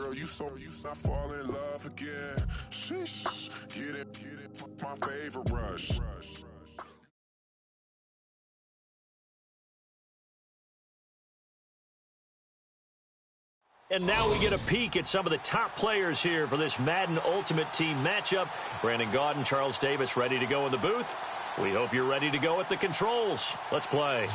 I fall in love again. Sheesh, get it, my favorite rush. And now we get a peek at some of the top players here for this Madden Ultimate Team matchup. Brandon Gaudin, Charles Davis ready to go in the booth. We hope you're ready to go at the controls. Let's play.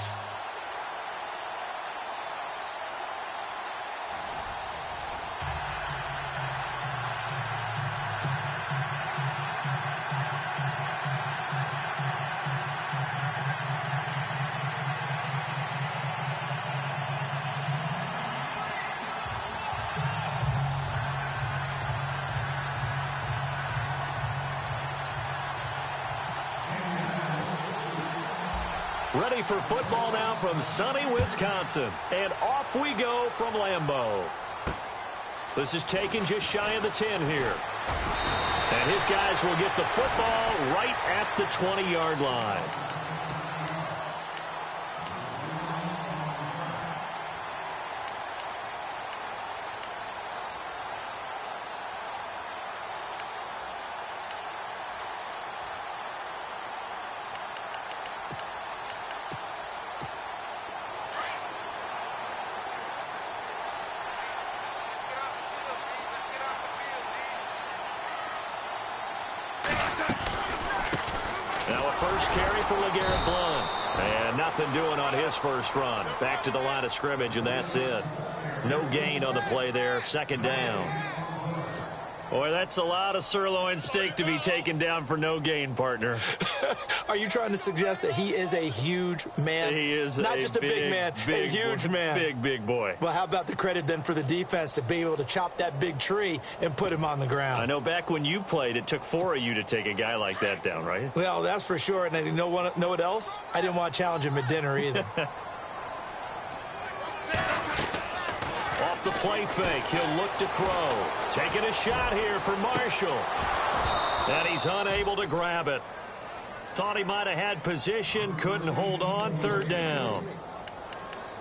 Ready for football now from sunny Wisconsin. And off we go from Lambeau. This is taken just shy of the 10 here. And his guys will get the football right at the 20-yard line. Now a first carry for LeGarrette Blount. And nothing doing on his first run. Back to the line of scrimmage, and that's it. No gain on the play there. Second down. Boy, that's a lot of sirloin steak to be taken down for no gain, partner. Are you trying to suggest that he is a huge man? He is not just a big man, a huge man. Big boy. Well, how about the credit then for the defense to be able to chop that big tree and put him on the ground? I know back when you played, it took 4 of you to take a guy like that down, right? Well, that's for sure. And you know what else? I didn't want to challenge him at dinner either. Off the play fake, he'll look to throw. Taking a shot here for Marshall. And he's unable to grab it. Thought he might have had position, couldn't hold on, third down.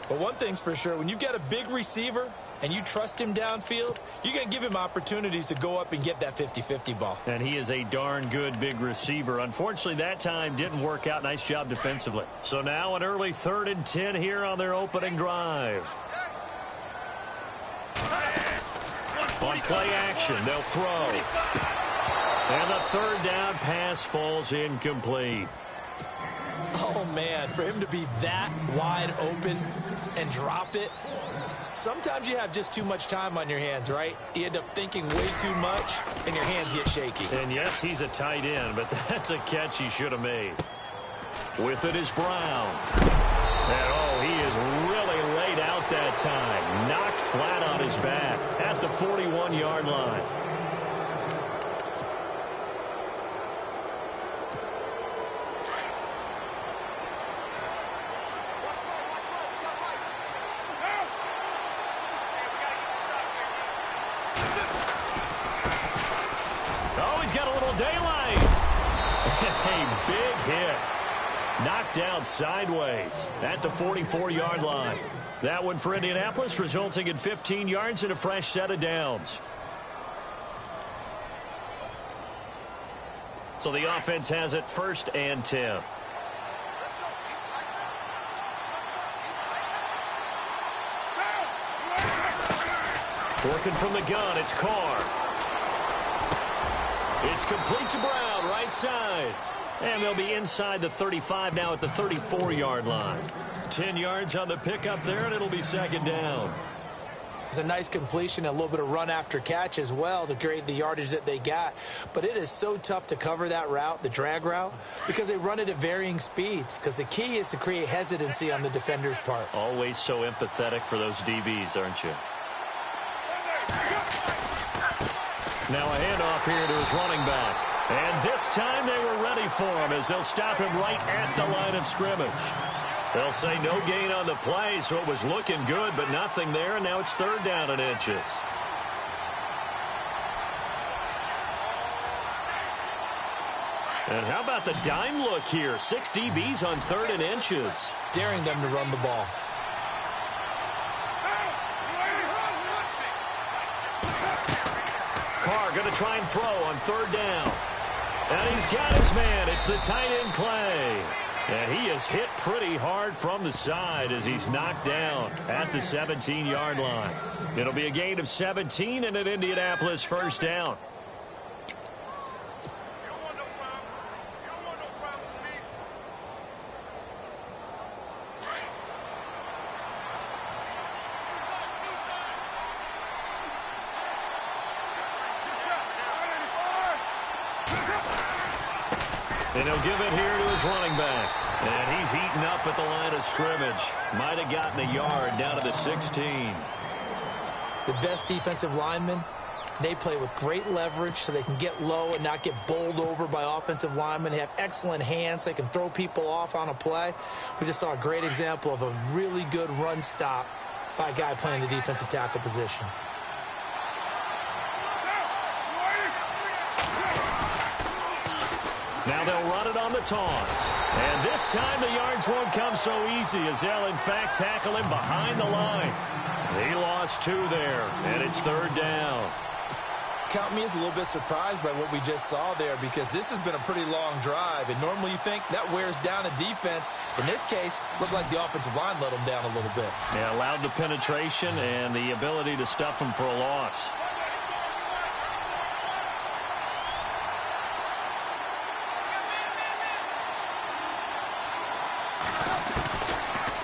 But one thing's for sure, when you've got a big receiver and you trust him downfield, you're going to give him opportunities to go up and get that 50-50 ball. And he is a darn good big receiver. Unfortunately, that time didn't work out. Nice job defensively. So now an early 3rd and 10 here on their opening drive. On play action, they'll throw. And the third down pass falls incomplete. Oh, man, for him to be that wide open and drop it, sometimes you have just too much time on your hands, right? You end up thinking way too much, and your hands get shaky. And, yes, he's a tight end, but that's a catch he should have made. With it is Brown. And, oh, he is really laid out that time. Knocked flat on his back at the 41-yard line. Oh, he's got a little daylight. A big hit. Knocked down sideways at the 44-yard line. That one for Indianapolis, resulting in 15 yards and a fresh set of downs. So the offense has it 1st and 10. Working from the gun, it's Carr. It's complete to Brown, right side. And they'll be inside the 35 now at the 34-yard line. 10 yards on the pickup there, and it'll be second down. It's a nice completion, a little bit of run after catch as well to create the yardage that they got. But it is so tough to cover that route, the drag route, because they run it at varying speeds. Because the key is to create hesitancy on the defender's part. Always so empathetic for those DBs, aren't you? Now a handoff here to his running back. And this time they were ready for him as they'll stop him right at the line of scrimmage. They'll say no gain on the play, so it was looking good, but nothing there, and now it's 3rd down and inches. And how about the dime look here? 6 DBs on 3rd and inches. Daring them to run the ball. are going to try and throw on third down. And he's got his man. It's the tight end, Clay. And he is hit pretty hard from the side as he's knocked down at the 17-yard line. It'll be a gain of 17 and an Indianapolis first down. And he'll give it here to his running back. And he's eaten up at the line of scrimmage. Might have gotten a yard down to the 16. The best defensive linemen, they play with great leverage so they can get low and not get bowled over by offensive linemen. They have excellent hands. They can throw people off on a play. We just saw a great example of a really good run stop by a guy playing the defensive tackle position. Now they'll run it on the toss. And this time the yards won't come so easy as they'll, in fact, tackle him behind the line. He lost 2 there, and it's third down. Count me as a little bit surprised by what we just saw there because this has been a pretty long drive, and normally you think that wears down a defense. In this case, looked like the offensive line let them down a little bit. Yeah, allowed the penetration and the ability to stuff him for a loss.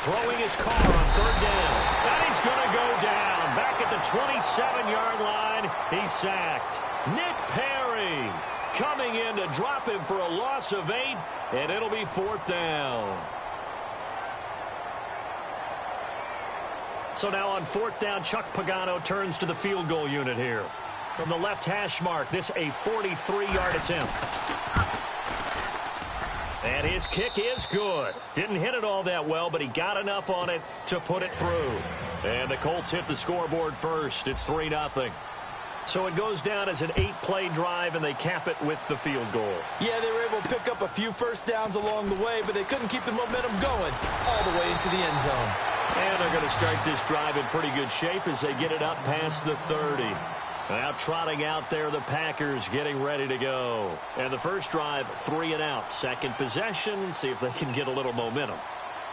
Throwing his car on third down. And he's going to go down. Back at the 27-yard line. He's sacked. Nick Perry coming in to drop him for a loss of 8. And it'll be fourth down. So now on fourth down, Chuck Pagano turns to the field goal unit here. From the left hash mark, this a 43-yard attempt. And his kick is good. Didn't hit it all that well, but he got enough on it to put it through. And the Colts hit the scoreboard first. It's 3-0. So it goes down as an 8-play drive, and they cap it with the field goal. Yeah, they were able to pick up a few first downs along the way, but they couldn't keep the momentum going all the way into the end zone. And they're going to start this drive in pretty good shape as they get it up past the 30. Now trotting out there, the Packers getting ready to go. And the first drive, 3 and out. Second possession, see if they can get a little momentum.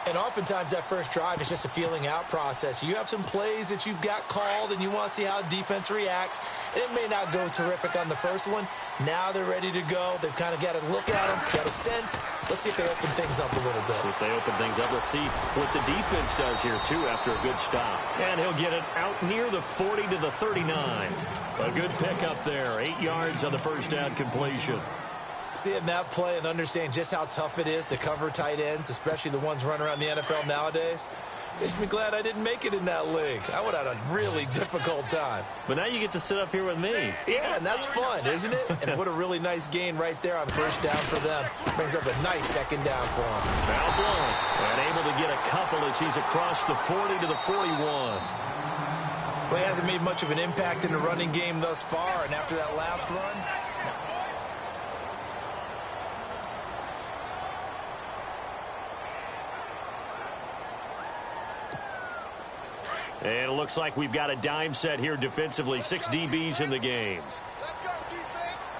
And oftentimes that first drive is just a feeling out process. You have some plays that you've got called and you want to see how the defense reacts. It may not go terrific on the first one. Now they're ready to go. They've kind of got to look at them, got a sense. Let's see if they open things up a little bit. See if they open things up. Let's see what the defense does here, too, after a good stop. And he'll get it out near the 40 to the 39. A good pickup there. 8 yards on the first down completion. Seeing that play and understand just how tough it is to cover tight ends, especially the ones running around the NFL nowadays, makes me glad I didn't make it in that league. I would have had a really difficult time. But now you get to sit up here with me. Yeah, and that's fun, isn't it? And what a really nice gain right there on first down for them. Brings up a nice second down for them. Foul blown. And able to get a couple as he's across the 40 to the 41. Well, he hasn't made much of an impact in the running game thus far, and after that last run, and it looks like we've got a dime set here defensively. 6 DBs in the game. Let's go, defense.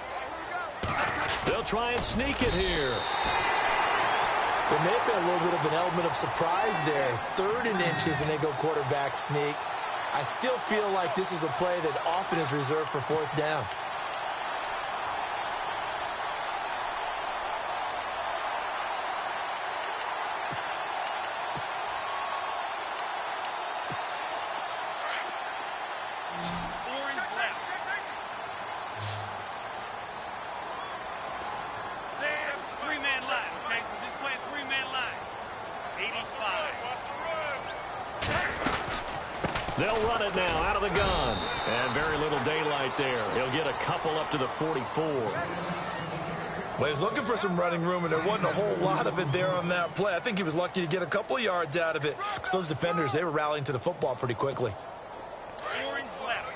Here we go. They'll try and sneak it here. there may have been a little bit of an element of surprise there. 3rd and inches, and they go quarterback sneak. I still feel like this is a play that often is reserved for 4th down. They'll run it now out of the gun. And very little daylight there. He'll get a couple up to the 44. Well, he was looking for some running room, and there wasn't a whole lot of it there on that play. I think he was lucky to get a couple yards out of it. Because those defenders, they were rallying to the football pretty quickly. Orange left.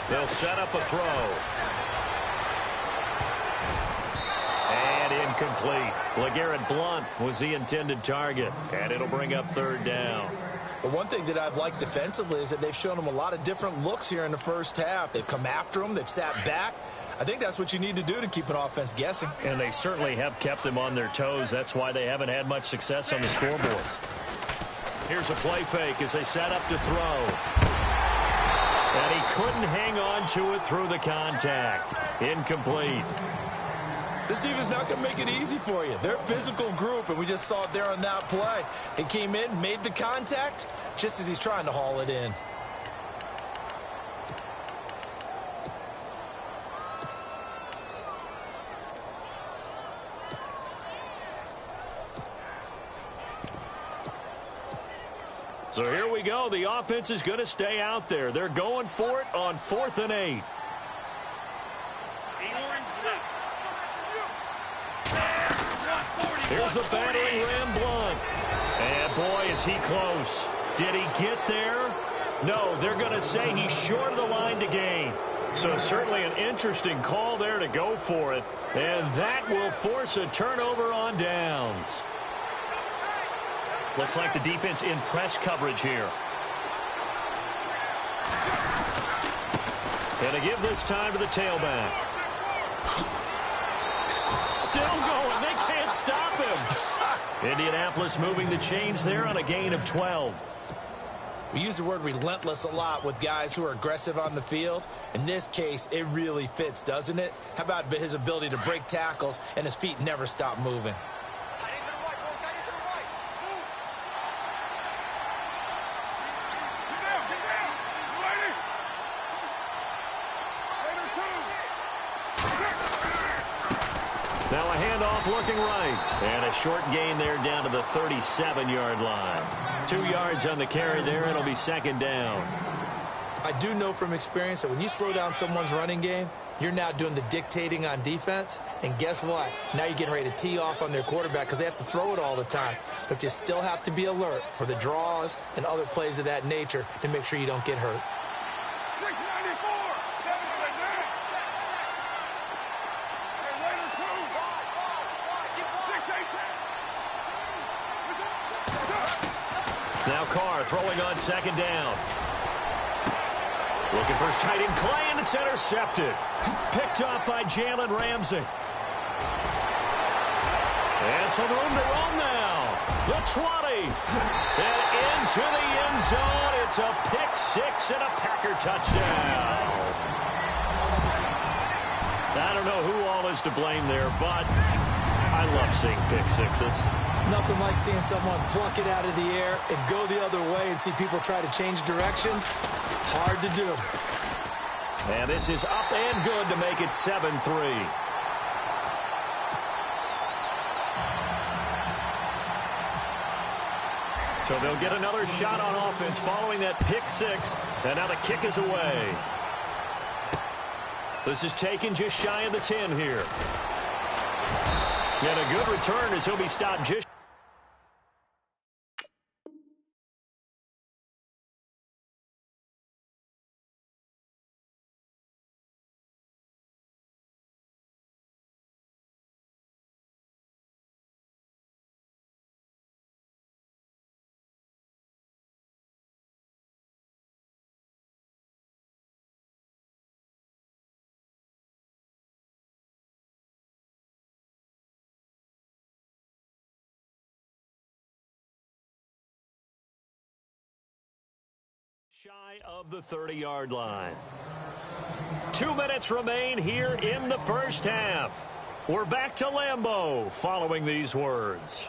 They'll set up a throw. And incomplete. LeGarrette Blount was the intended target, and it'll bring up third down. But one thing that I've liked defensively is that they've shown them a lot of different looks here in the first half. They've come after them. They've sat back. I think that's what you need to do to keep an offense guessing. And they certainly have kept them on their toes. That's why they haven't had much success on the scoreboard. Here's a play fake as they set up to throw. And he couldn't hang on to it through the contact. Incomplete. This team is not going to make it easy for you. They're a physical group, and we just saw it there on that play. He came in, made the contact, just as he's trying to haul it in. So here we go. The offense is going to stay out there. They're going for it on 4th and 8. Here's the battering ram Blount. And boy, is he close. Did he get there? No, they're going to say he's short of the line to gain. So certainly an interesting call there to go for it. And that will force a turnover on downs. Looks like the defense in press coverage here. And to give this time to the tailback. Still going. They can't stop him. Indianapolis moving the chains there on a gain of 12. We use the word relentless a lot with guys who are aggressive on the field. In this case, it really fits, doesn't it? How about his ability to break tackles and his feet never stop moving? Now a handoff looking right. And a short gain there down to the 37-yard line. 2 yards on the carry there. It'll be second down. I do know from experience that when you slow down someone's running game, you're now doing the dictating on defense. And guess what? Now you're getting ready to tee off on their quarterback because they have to throw it all the time. But you still have to be alert for the draws and other plays of that nature to make sure you don't get hurt. Now Carr throwing on second down. Looking for his tight end Clay, and it's intercepted. Picked up by Jalen Ramsey. And some room to run now. The 20. And into the end zone. It's a pick six and a Packer touchdown. I don't know who all is to blame there, but I love seeing pick sixes. Nothing like seeing someone pluck it out of the air and go the other way and see people try to change directions. Hard to do. And this is up and good to make it 7-3. So they'll get another shot on offense following that pick six. And now the kick is away. This is taken just shy of the 10 here. And a good return as he'll be stopped just. Shy of the 30-yard line. 2 minutes remain here in the first half. We're back to Lambeau following these words.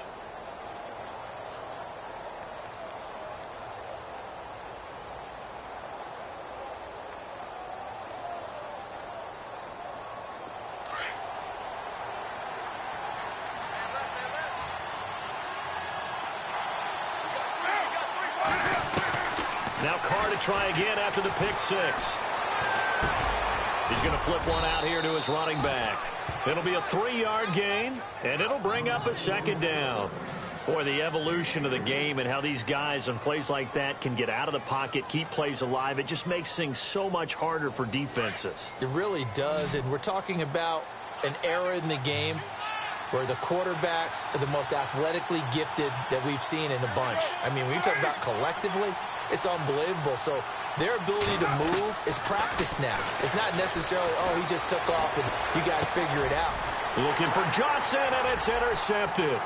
Now Carr to try again after the pick six. He's going to flip one out here to his running back. It'll be a 3-yard gain, and it'll bring up a second down. Boy, the evolution of the game and how these guys on plays like that can get out of the pocket, keep plays alive, it just makes things so much harder for defenses. It really does, and we're talking about an era in the game where the quarterbacks are the most athletically gifted that we've seen in a bunch. I mean, when you talk about collectively, it's unbelievable. So their ability to move is practiced now. It's not necessarily, oh, he just took off and you guys figure it out. Looking for Johnson, and it's intercepted.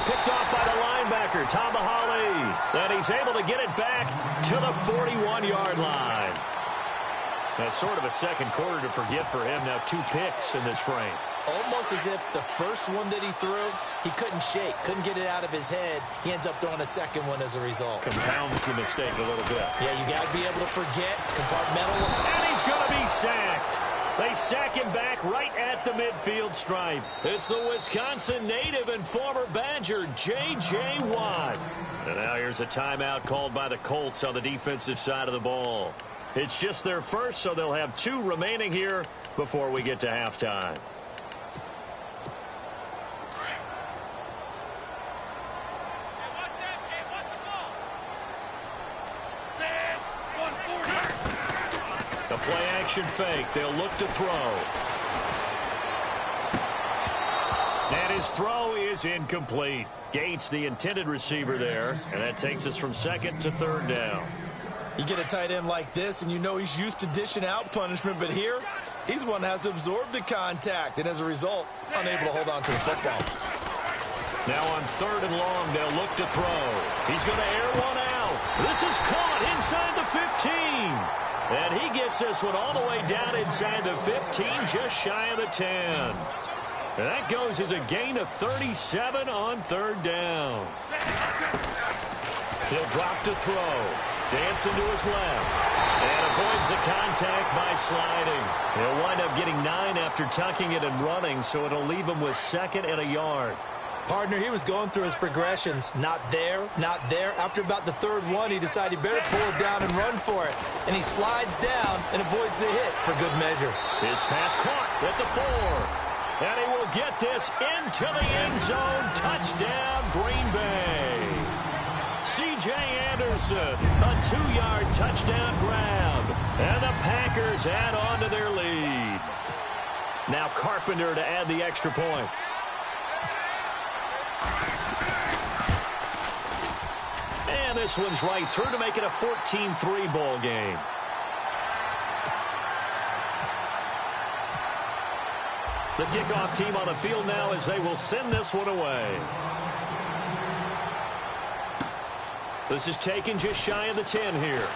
Picked off by the linebacker, Tamahali. And he's able to get it back to the 41-yard line. That's sort of a second quarter to forget for him. Now 2 picks in this frame. Almost as if the first one that he threw, he couldn't shake, couldn't get it out of his head. He ends up throwing a second one as a result. Compounds the mistake a little bit. Yeah, you got to be able to forget, compartmentalize. And he's going to be sacked. They sack him back right at the midfield stripe. It's the Wisconsin native and former Badger, J.J. Watt. And now here's a timeout called by the Colts on the defensive side of the ball. It's just their first, so they'll have 2 remaining here before we get to halftime. The play-action fake. They'll look to throw. And his throw is incomplete. Gates, the intended receiver there, and that takes us from 2nd to 3rd down. You get a tight end like this, and you know he's used to dishing out punishment, but here, he's one that has to absorb the contact, and as a result, unable to hold on to the football. Now on 3rd and long, they'll look to throw. He's going to air one out. This is caught inside the 15. And he gets this one all the way down inside the 15, just shy of the 10. And that goes as a gain of 37 on 3rd down. He'll drop to throw. Dancing to his left. And avoids the contact by sliding. He'll wind up getting 9 after tucking it and running, so it'll leave him with 2nd and a yard. Partner, he was going through his progressions. Not there, not there. After about the 3rd one, he decided he better pull it down and run for it. And he slides down and avoids the hit for good measure. His pass caught at the 4. And he will get this into the end zone. Touchdown, Green Bay. C.J. Anderson, a 2-yard touchdown grab. And the Packers add on to their lead. Now Carpenter to add the extra point. And this one's right through to make it a 14-3 ball game. The kickoff team on the field now as they will send this one away. This is taken just shy of the 10 here.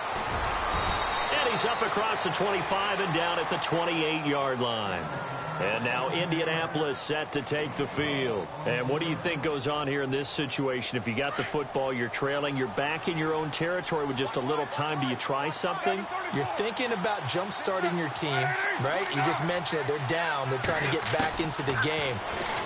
And he's up across the 25 and down at the 28-yard line. And now Indianapolis set to take the field. And what do you think goes on here in this situation? If you got the football, you're trailing, you're back in your own territory with just a little time. Do you try something? You're thinking about jump-starting your team, right? You just mentioned it. They're down. They're trying to get back into the game.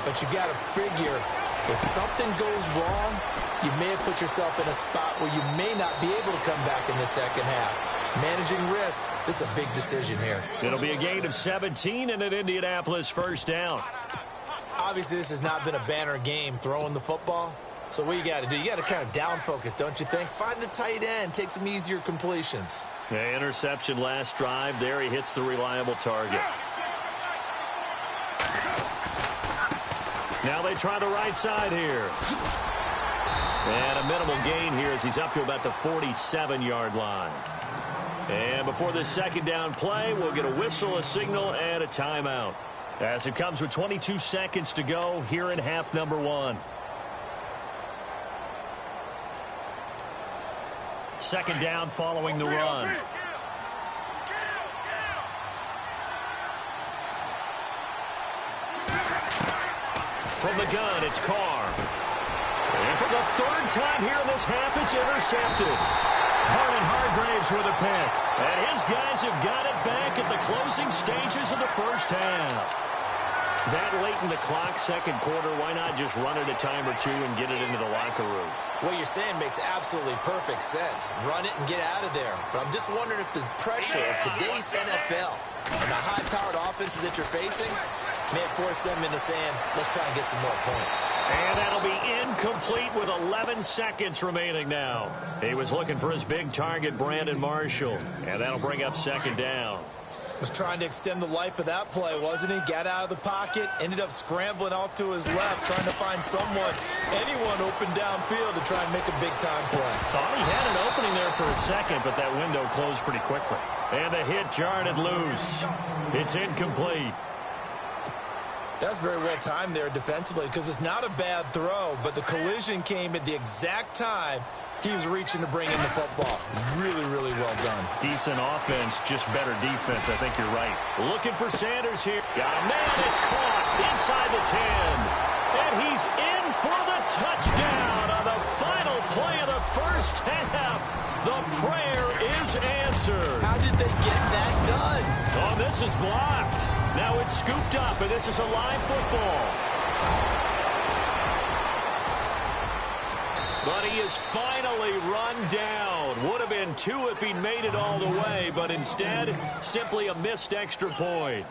But you got to figure if something goes wrong, you may have put yourself in a spot where you may not be able to come back in the second half. Managing risk, this is a big decision here. It'll be a gain of 17 and an Indianapolis first down. Obviously, this has not been a banner game throwing the football. So what you got to do, you got to kind of down focus, don't you think? Find the tight end, take some easier completions. The interception last drive. There he hits the reliable target. Now they try the right side here. And a minimal gain here as he's up to about the 47-yard line. And before this second down play, we'll get a whistle, a signal, and a timeout. As it comes with 22 seconds to go here in half number 1. Second down following the run. From the gun, it's Carr. And for the 3rd time here in this half, it's intercepted. Vernon Hargraves with a pick. And his guys have got it back at the closing stages of the first half. That late in the clock, second quarter, why not just run it a time or two and get it into the locker room? What you're saying makes absolutely perfect sense. Run it and get out of there. But I'm just wondering if the pressure of today's NFL and the high-powered offenses that you're facing may have forced them into saying, let's try and get some more points. And that'll be incomplete with 11 seconds remaining now. He was looking for his big target, Brandon Marshall. And that'll bring up second down. Was trying to extend the life of that play, wasn't he? Got out of the pocket, ended up scrambling off to his left, trying to find anyone open downfield to try and make a big-time play. Thought he had an opening there for a second, but that window closed pretty quickly. And the hit jarred it loose. It's incomplete. That's very well timed there defensively because it's not a bad throw, but the collision came at the exact time he was reaching to bring in the football. Really, really well done. Decent offense, just better defense. I think you're right. Looking for Sanders here. Got a man. It's caught inside the 10. And he's in for the touchdown on the final play of the first half. The prayer is answered. How did they get that done? Oh, this is blocked. Now it's scooped up, and this is a live football. But he is finally run down. Would have been 2 if he'd made it all the way, but instead, simply a missed extra point.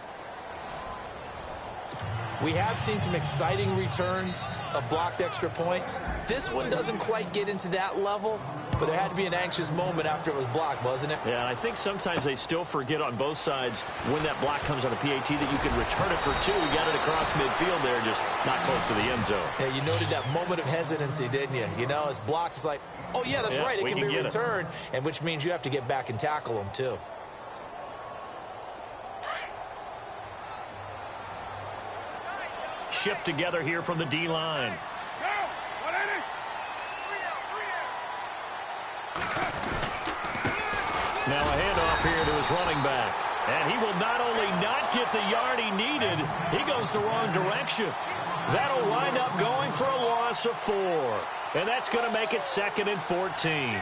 We have seen some exciting returns of blocked extra points. This one doesn't quite get into that level, but there had to be an anxious moment after it was blocked, wasn't it? Yeah, and I think sometimes they still forget on both sides when that block comes on a PAT that you can return it for 2. We got it across midfield there, just not close to the end zone. Yeah, you noted that moment of hesitancy, didn't you? You know, it's blocked. It's like, oh, yeah, that's right. It can be returned, and which means you have to get back and tackle them, too. Shift together here from the D-line. Now a handoff here to his running back. And he will not only not get the yard he needed, he goes the wrong direction. That'll wind up going for a loss of 4. And that's going to make it 2nd and 14.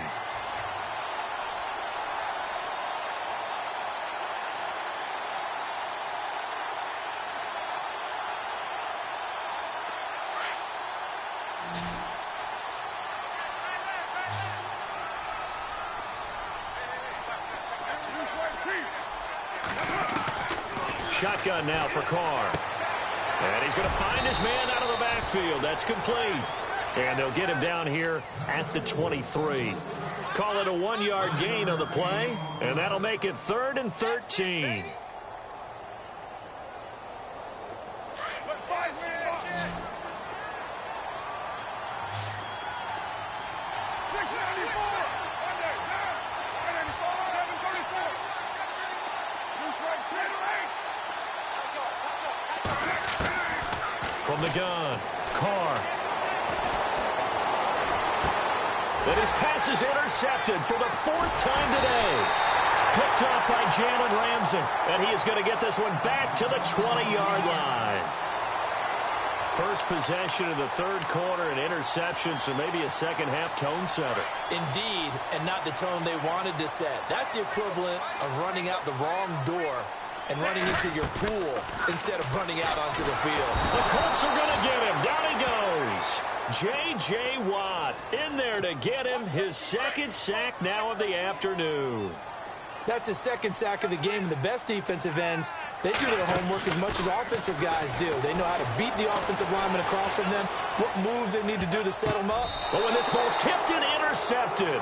Shotgun now for Carr. And he's going to find his man out of the backfield. That's complete. And they'll get him down here at the 23. Call it a 1-yard gain on the play. And that'll make it 3rd and 13. From the gun, Carr. And his pass is intercepted for the 4th time today. Picked up by Jalen Ramsey. And he is going to get this one back to the 20-yard line. First possession of the 3rd quarter, an interception, so maybe a second-half tone setter. Indeed, and not the tone they wanted to set. That's the equivalent of running out the wrong door and running into your pool instead of running out onto the field. The Colts are going to get him. Down he goes. J.J. Watt in there to get him his 2nd sack now of the afternoon. That's his 2nd sack of the game. And the best defensive ends, they do their homework as much as offensive guys do. They know how to beat the offensive lineman across from them, what moves they need to do to set them up. But when this ball's tipped and intercepted.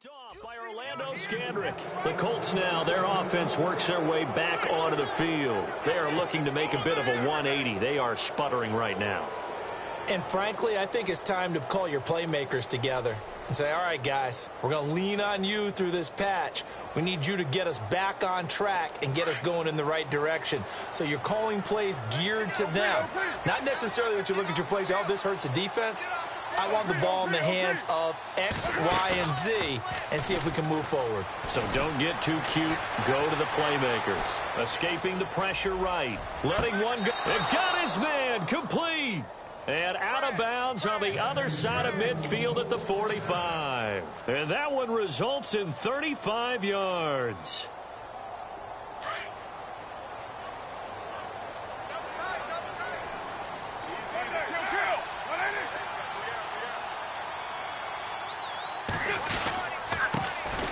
Off by Orlando Scandrick. The Colts now, their offense works their way back onto the field. They are looking to make a bit of a 180. They are sputtering right now. And frankly, I think it's time to call your playmakers together and say, all right, guys, we're going to lean on you through this patch. We need you to get us back on track and get us going in the right direction. So you're calling plays geared to them. Not necessarily that you look at your plays, oh, this hurts the defense. I want the ball in the hands of X, Y, and Z and see if we can move forward. So don't get too cute. Go to the playmakers. Escaping the pressure right. Letting one go. And got his man complete. And out of bounds on the other side of midfield at the 45. And that one results in 35 yards.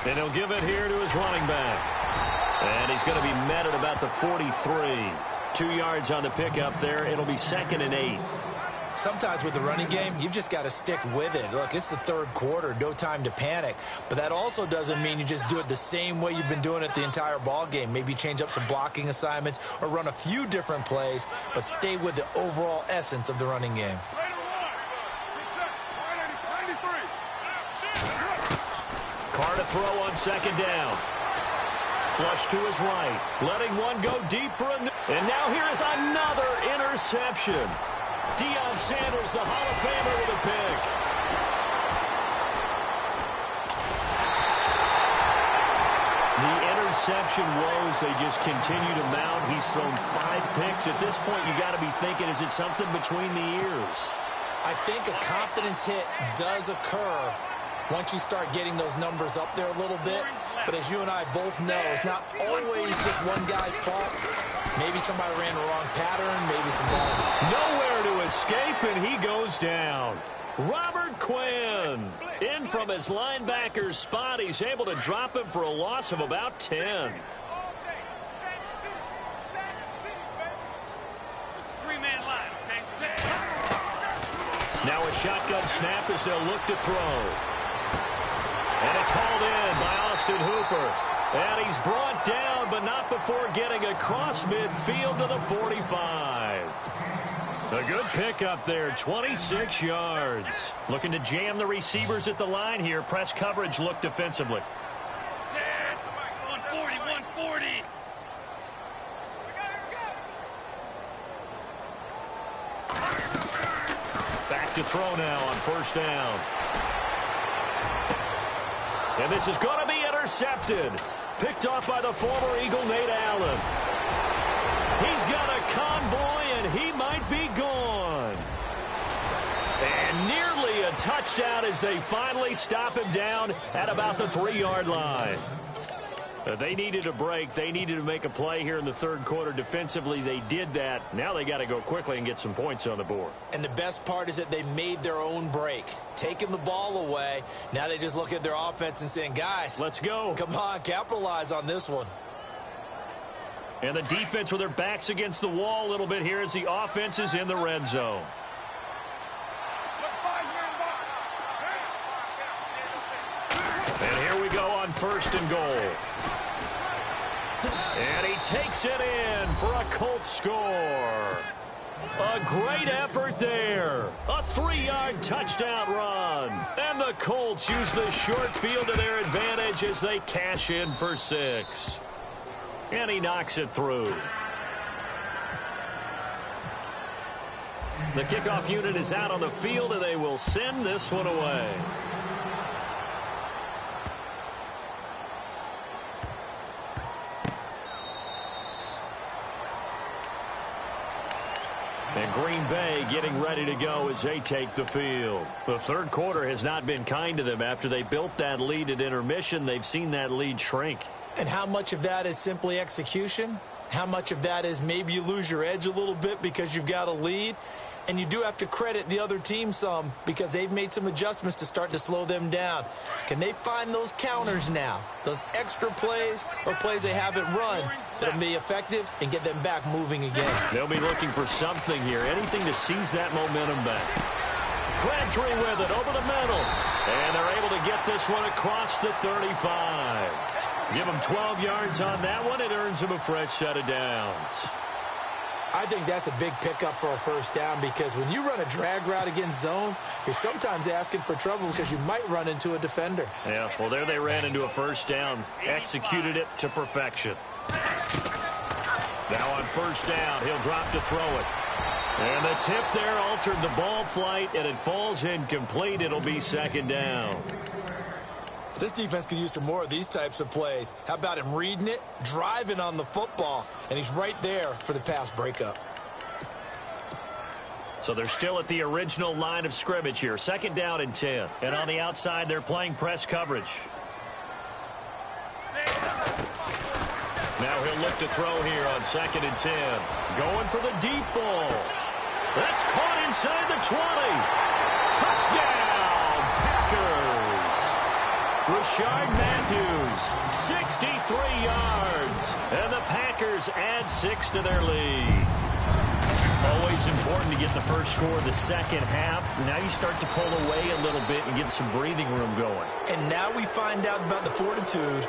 And he'll give it here to his running back. And he's going to be met at about the 43. 2 yards on the pickup there. It'll be 2nd and 8. Sometimes with the running game, you've just got to stick with it. Look, it's the third quarter, no time to panic. But that also doesn't mean you just do it the same way you've been doing it the entire ball game. Maybe change up some blocking assignments or run a few different plays, but stay with the overall essence of the running game. Carr to throw on second down. Flush to his right. Letting one go deep for a... And now here is another interception. Deion Sanders, the Hall of Famer, with a pick. The interception woes, they just continue to mount. He's thrown 5 picks. At this point, you got to be thinking, is it something between the ears? I think a confidence hit does occur once you start getting those numbers up there a little bit. But as you and I both know, it's not always just one guy's fault. Maybe somebody ran the wrong pattern, maybe some ball. Nowhere to escape, and he goes down. Robert Quinn in from his linebacker's spot. He's able to drop him for a loss of about 10. Now a shotgun snap as they'll look to throw. And it's hauled in by Austin Hooper. And he's brought down, but not before getting across midfield to the 45. A good pickup there, 26 yards. Looking to jam the receivers at the line here. Press coverage look defensively. 140. Back to throw now on first down. And this is going to be intercepted. Picked off by the former Eagle, Nate Allen. He's got a convoy, and he might be gone. And nearly a touchdown as they finally stop him down at about the 3-yard line. They needed a break. They needed to make a play here in the third quarter. Defensively, they did that. Now they got to go quickly and get some points on the board. And the best part is that they made their own break. Taking the ball away. Now they just look at their offense and saying, guys, let's go. Come on, capitalize on this one. And the defense with their backs against the wall a little bit here as the offense is in the red zone. And here we go on first and goal. And he takes it in for a Colts score. A great effort there. A 3-yard touchdown run. And the Colts use the short field to their advantage as they cash in for 6. And he knocks it through. The kickoff unit is out on the field, and they will send this one away. And Green Bay getting ready to go as they take the field. The third quarter has not been kind to them. After they built that lead at intermission, they've seen that lead shrink. And how much of that is simply execution? How much of that is maybe you lose your edge a little bit because you've got a lead? And you do have to credit the other team some because they've made some adjustments to start to slow them down. Can they find those counters now, those extra plays or plays they haven't run that'll be effective and get them back moving again? They'll be looking for something here, anything to seize that momentum back. Crabtree with it over the middle. And they're able to get this one across the 35. Give them 12 yards on that one. It earns them a fresh set of downs. I think that's a big pickup for a first down because when you run a drag route against zone, you're sometimes asking for trouble because you might run into a defender. Yeah, well, there they ran into a first down, executed it to perfection. Now on first down, he'll drop to throw it. And the tip there altered the ball flight, and it falls incomplete. It'll be second down. This defense could use some more of these types of plays. How about him reading it, driving on the football, and he's right there for the pass breakup. So they're still at the original line of scrimmage here. Second down and 10. And on the outside, they're playing press coverage. Now he'll look to throw here on second and 10. Going for the deep ball. That's caught inside the 20. Touchdown, Packers. Rashard Matthews, 63 yards. And the Packers add 6 to their lead. Always important to get the first score of the second half. Now you start to pull away a little bit and get some breathing room going. And now we find out about the fortitude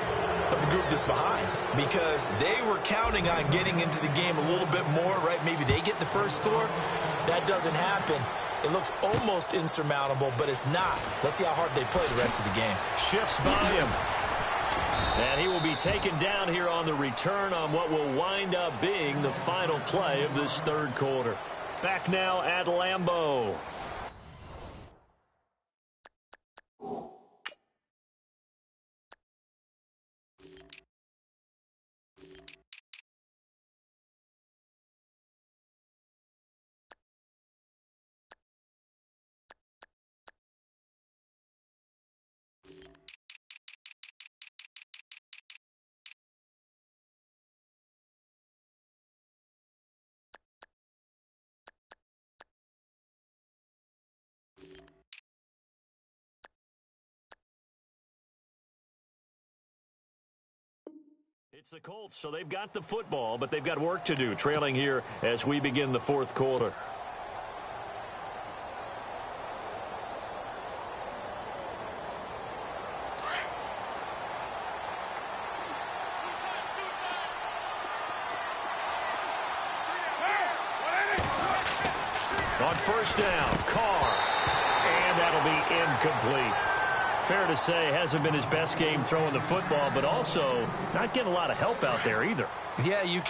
of the group that's behind, because they were counting on getting into the game a little bit more, right? Maybe they get the first score. That doesn't happen. It looks almost insurmountable, but it's not. Let's see how hard they play the rest of the game. Shifts by him. And he will be taken down here on the return on what will wind up being the final play of this third quarter. Back now at Lambeau. It's the Colts, so they've got the football, but they've got work to do, trailing here as we begin the fourth quarter. On first down, Carr, and that'll be incomplete. Fair to say, hasn't been his best game throwing the football, but also not getting a lot of help out there either. Yeah, you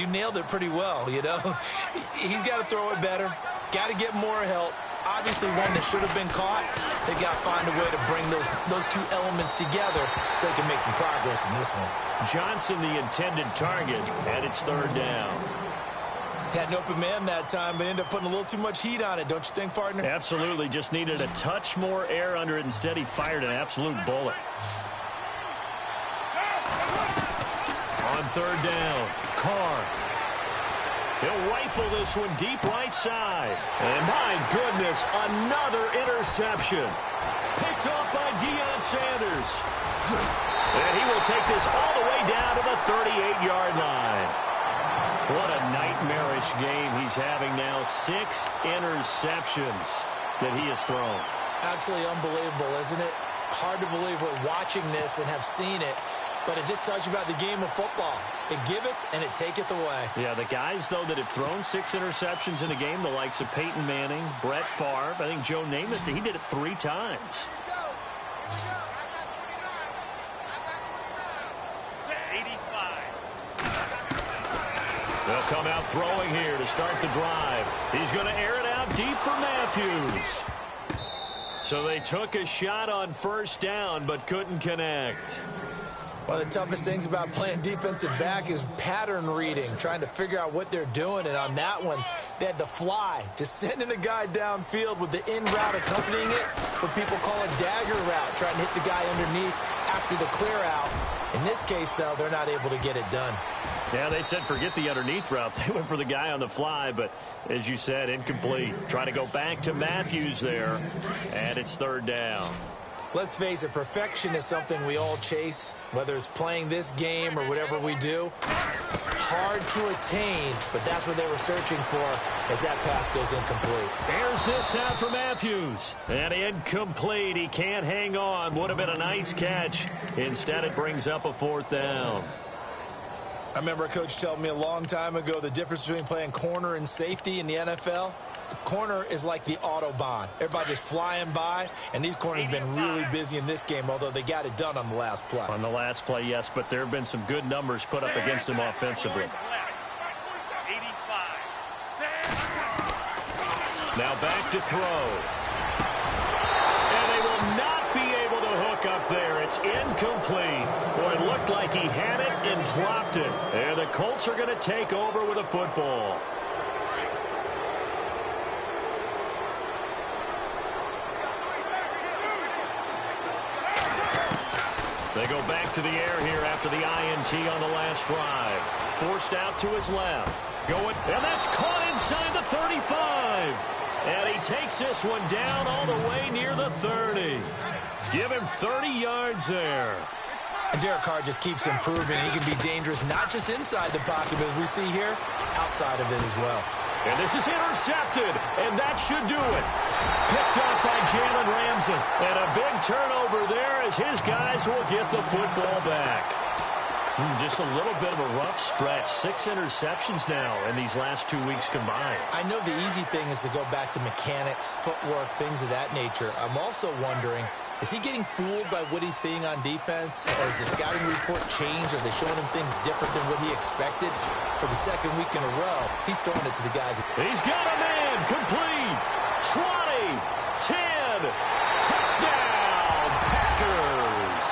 nailed it pretty well, you know. He's got to throw it better, got to get more help. Obviously, one that should have been caught. They've got to find a way to bring those two elements together so they can make some progress in this one. Johnson, the intended target, and it's third down. Had an open man that time, but ended up putting a little too much heat on it, don't you think, partner? Absolutely. Just needed a touch more air under it. Instead, he fired an absolute bullet. On third down, Carr. He'll rifle this one deep right side. And my goodness, another interception. Picked off by Deion Sanders. And he will take this all the way down to the 38-yard line. What a nightmarish game he's having now. 6 interceptions that he has thrown. Absolutely unbelievable, isn't it? Hard to believe we're watching this and have seen it, but it just tells you about the game of football. It giveth and it taketh away. Yeah, the guys, though, that have thrown 6 interceptions in a game, the likes of Peyton Manning, Brett Favre, I think Joe Namath, he did it 3 times. They'll come out throwing here to start the drive. He's going to air it out deep for Matthews. So they took a shot on first down but couldn't connect. One of the toughest things about playing defensive back is pattern reading, trying to figure out what they're doing. And on that one, they had the fly, just sending a guy downfield with the in route accompanying it, what people call a dagger route, trying to hit the guy underneath after the clear out. In this case, though, they're not able to get it done. Yeah, they said forget the underneath route. They went for the guy on the fly, but as you said, incomplete. Trying to go back to Matthews there, and it's third down. Let's face it, perfection is something we all chase, whether it's playing this game or whatever we do. Hard to attain, but that's what they were searching for as that pass goes incomplete. Airs this out for Matthews, and incomplete. He can't hang on. Would have been a nice catch. Instead, it brings up a fourth down. I remember a coach telling me a long time ago the difference between playing corner and safety in the NFL. The corner is like the Autobahn. Everybody just flying by, and these corners have been really busy in this game, although they got it done on the last play. On the last play, yes, but there have been some good numbers put up against them offensively. Now back to throw. And they will not be able to hook up there. It's incomplete. Boy, it looked like he had it and dropped it. And the Colts are going to take over with a football. They go back to the air here after the INT on the last drive. Forced out to his left. Going, and that's caught inside the 35. And he takes this one down all the way near the 30. Give him 30 yards there. And Derek Carr just keeps improving. He can be dangerous not just inside the pocket, but as we see here, outside of it as well. And this is intercepted, and that should do it. Picked up by Jalen Ramsey. And a big turnover there as his guys will get the football back. Just a little bit of a rough stretch. 6 interceptions now in these last 2 weeks combined. I know the easy thing is to go back to mechanics, footwork, things of that nature. I'm also wondering, is he getting fooled by what he's seeing on defense? Has the scouting report changed? Are they showing him things different than what he expected? For the second week in a row, he's throwing it to the guys. He's got a man, complete, 20, 10, touchdown, Packers.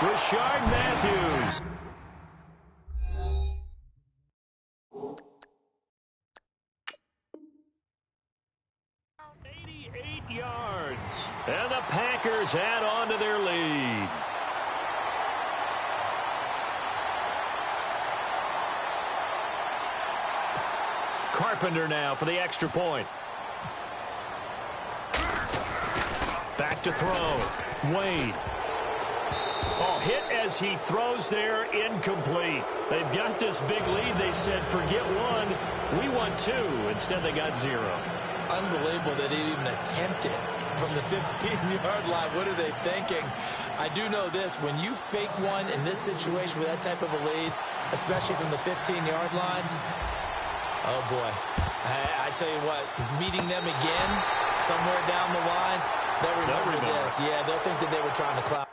Rashard Matthews. 88 yards. And the Packers add on to their lead. Carpenter now for the extra point. Back to throw. Wade. Oh, hit as he throws there, incomplete. They've got this big lead. They said, forget one. We won 2. Instead, they got 0. Unbelievable that they even attempted from the 15-yard line. What are they thinking? I do know this. When you fake one in this situation with that type of a lead, especially from the 15-yard line, oh, boy. I tell you what, meeting them again somewhere down the line, they'll remember this. Yeah, they'll think that they were trying to clown.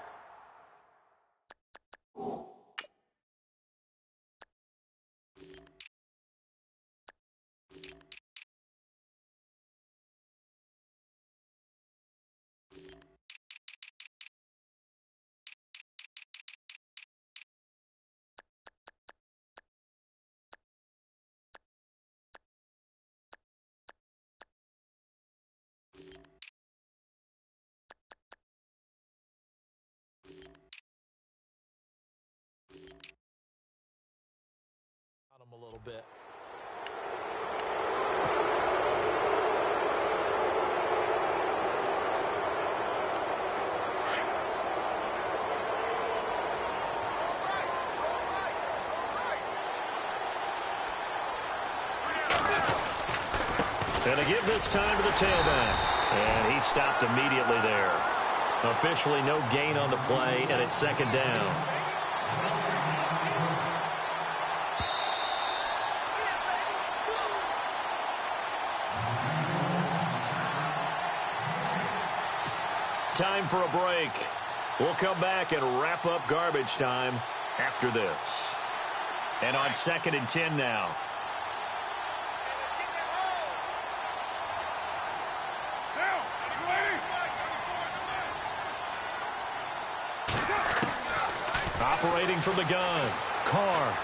A little bit. And to give this time to the tailback. And he stopped immediately there. Officially no gain on the play, and it's second down. Time for a break. We'll come back and wrap up garbage time after this. And on 2nd and 10 now. Operating from the gun. Carr.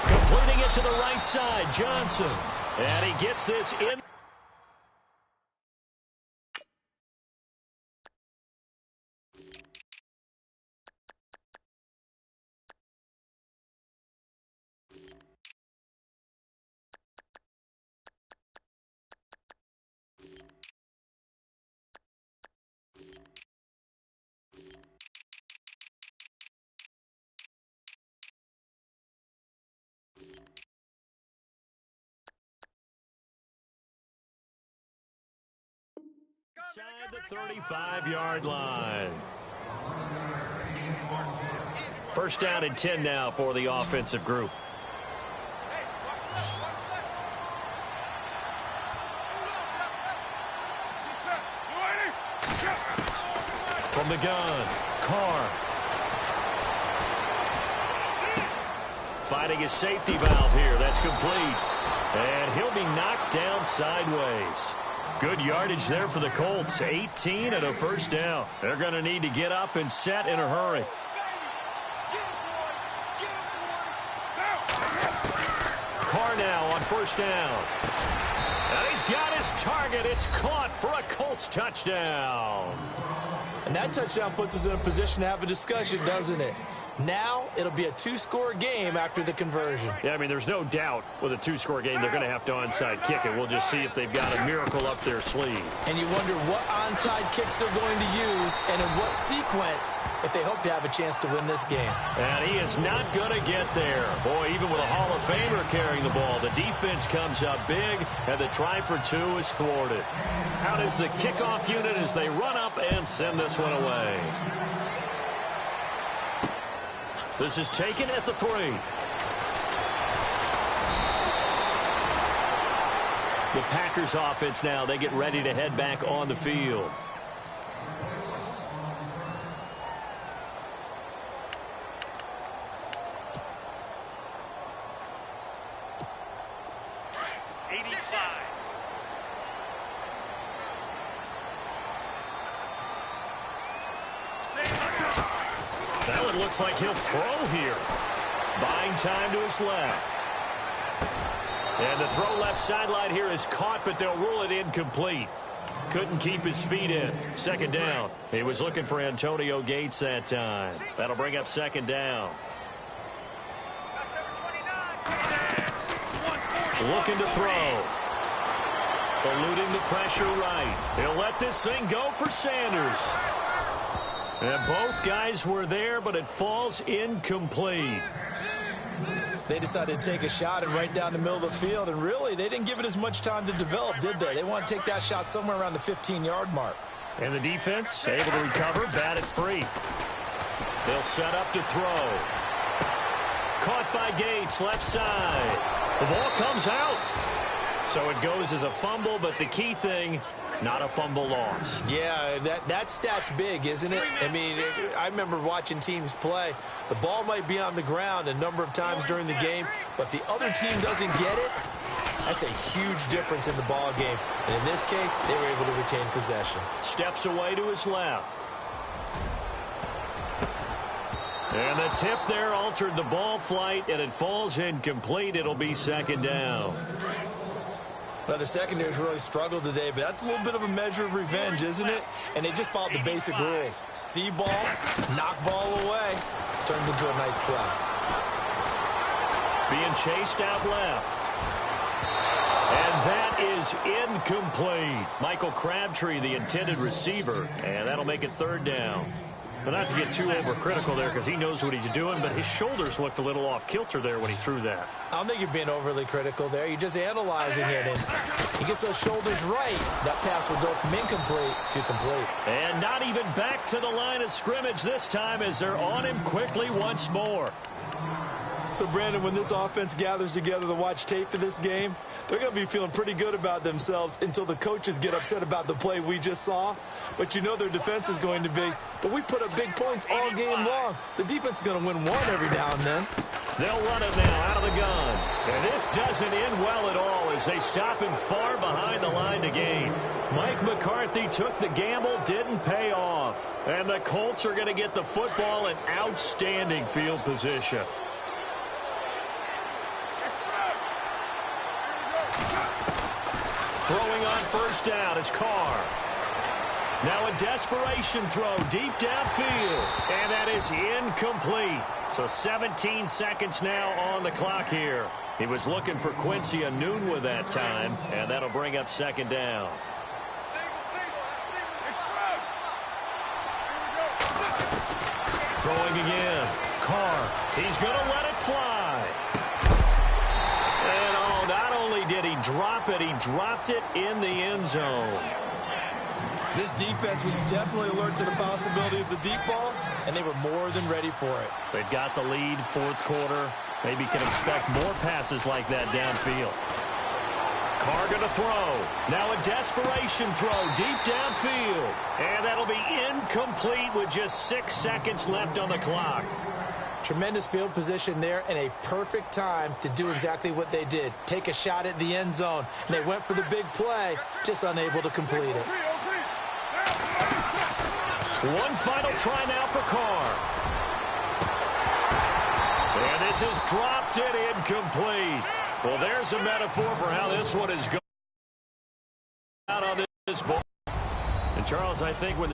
Completing it to the right side. Johnson. And he gets this in. Inside the 35-yard line. First down and 10 now for the offensive group. From the gun, Carr. Finding his safety valve here. That's complete. And he'll be knocked down sideways. Good yardage there for the Colts. 18 and a first down. They're going to need to get up and set in a hurry. Carr now on first down. And he's got his target. It's caught for a Colts touchdown. And that touchdown puts us in a position to have a discussion, doesn't it? Now it'll be a two-score game after the conversion. Yeah, I mean, there's no doubt with a two-score game they're going to have to onside kick it. We'll just see if they've got a miracle up their sleeve. And you wonder what onside kicks they're going to use and in what sequence if they hope to have a chance to win this game. And he is not going to get there. Boy, even with a Hall of Famer carrying the ball, the defense comes up big, and the try for two is thwarted. Out is the kickoff unit as they run up and send this one away. This is taken at the 3. The Packers offense now, they get ready to head back on the field. That one looks like he'll throw here. Buying time to his left. And the throw left sideline here is caught, but they'll rule it incomplete. Couldn't keep his feet in. Second down. He was looking for Antonio Gates that time. That'll bring up second down. Looking to throw. Eluding the pressure right. He'll let this thing go for Sanders. And both guys were there, but it falls incomplete. They decided to take a shot and right down the middle of the field, and really, they didn't give it as much time to develop, did they? They want to take that shot somewhere around the 15-yard mark. And the defense able to recover, bat it free. They'll set up to throw. Caught by Gates, left side. The ball comes out. So it goes as a fumble, but the key thing, not a fumble lost. Yeah, that stat's big, isn't it? I mean, I remember watching teams play. The ball might be on the ground a number of times during the game, but the other team doesn't get it. That's a huge difference in the ball game. And in this case, they were able to retain possession. Steps away to his left. And the tip there altered the ball flight, and it falls incomplete. It'll be second down. Well, the secondary's really struggled today, but that's a little bit of a measure of revenge, isn't it? And they just followed the basic rules. See ball, knock ball away. Turned into a nice play. Being chased out left. And that is incomplete. Michael Crabtree, the intended receiver, and that'll make it third down. But not to get too overcritical there because he knows what he's doing, but his shoulders looked a little off kilter there when he threw that. I don't think you're being overly critical there. You're just analyzing it, and he gets those shoulders right. That pass will go from incomplete to complete. And not even back to the line of scrimmage this time as they're on him quickly once more. So, Brandon, when this offense gathers together to watch tape for this game, they're going to be feeling pretty good about themselves until the coaches get upset about the play we just saw. But you know their defense is going to be, but we put up big points all game long. The defense is going to win one every now and then. They'll run it now out of the gun. And this doesn't end well at all as they stop him far behind the line to gain. Mike McCarthy took the gamble, didn't pay off. And the Colts are going to get the football in outstanding field position. Throwing on first down is Carr. Now a desperation throw deep downfield. And that is incomplete. So 17 seconds now on the clock here. He was looking for Quincy Enunwa that time. And that'll bring up second down. Throwing again. Carr. He's going to let it fly. And oh, not only did he drop it, he dropped it in the end zone. This defense was definitely alert to the possibility of the deep ball, and they were more than ready for it. They've got the lead, fourth quarter. Maybe can expect more passes like that downfield. Carr going to throw. Now a desperation throw deep downfield. And that'll be incomplete with just 6 seconds left on the clock. Tremendous field position there and a perfect time to do exactly what they did. Take a shot at the end zone. And they went for the big play, just unable to complete it. One final try now for Carr. And this is dropped it incomplete. Well, there's a metaphor for how this one is going out on this ball. And Charles, I think when